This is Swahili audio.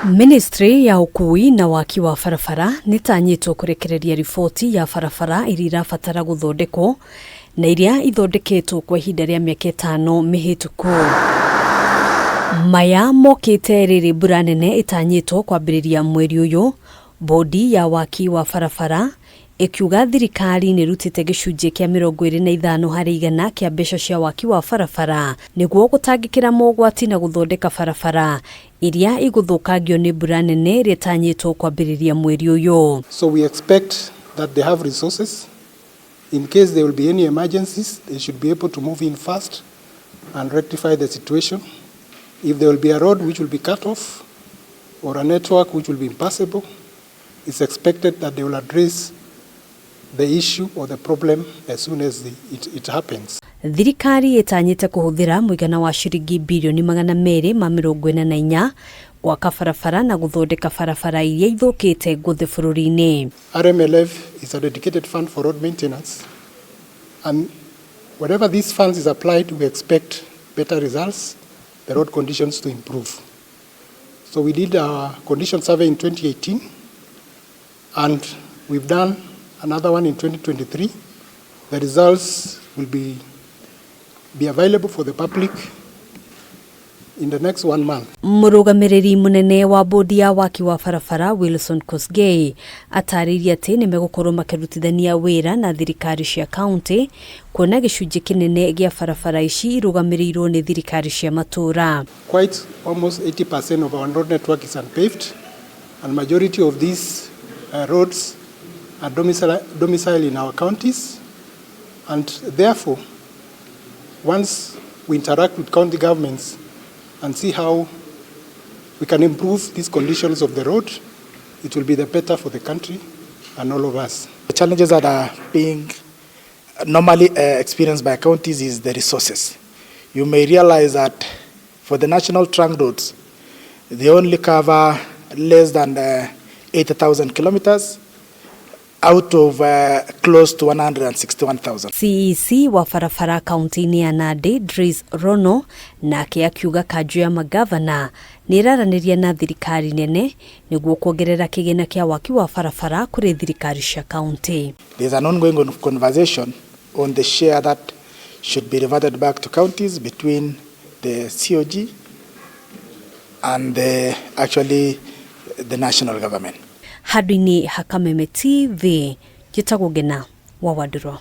Ministry ya ukui na waki wa barabara nitanyitwo kurekereria riboti ya barabara iria irabatara guthondekwo na iria ithondeketwo kwa ihinda rĩa mĩaka 5 mĩhĩtũku. Maya mokite rĩrĩ mbura nene itanyitwo kwambĩrĩria mweri uyu. Bodi ya waki wa barabara ikiuga thirikari nirutite gĩcunjĩ kĩa 25 harĩ igana kĩa mbeca cia waki wa barabara nĩguo gũtangĩkĩra mogwati na gũthondeka barabara iria igũthũkangio nĩ mbura nene ritanyitwo kwambĩrĩria mweri uyu. So we expect that they have resources. In case there will be any emergencies, they should be able to move in fast and rectify the situation. If there will be a road which will be cut off or a network which will be impassable, it's expected that they will address the issue or the problem as soon as it happens. Thirikari itanyite kuhuthira muigana wa ciringi bilioni 244 gwaka barabara na guthondeka barabara iria ithukite guthi bururi-ini. RMLF is a dedicated fund for road maintenance, and wherever these funds is applied, we expect better results, the road conditions to improve. So we did a condition survey in 2018, and we've done another one in 2023. The results will be available for the public in the next 1 month. Murugamiriri munene wa bodi ya waki wa barabara Wilson Kosgei atariria ati ni megukorwo makirutithania wira na thirikari cia county kuona gicunjĩ kinene gia barabara ici irugamirirwo ni thirikari cia matura. Quite almost 80% of our road network is unpaved, and majority of these roads are domicile in our counties, and therefore once we interact with county governments and see how we can improve these conditions of the road, it will be the better for the country and all of us. The challenges that are being normally experienced by counties is the resources. You may realize that for the national trunk roads, they only cover less than 80,000 kilometers out of close to 161,000. CEC wa barabara kaunti-ini ya Nandi Dries Rono nake akiuga kanjũ ya magavana nĩraraniria na thirikari nene nĩguo kuongerera kĩgĩna kĩa waki wa barabara kũrĩ thirikari cia county. There is an ongoing conversation on the share that should be reverted back to counties between the COG and the national government. Hadini ha Kameme TV, Gitagogena wa Waduro.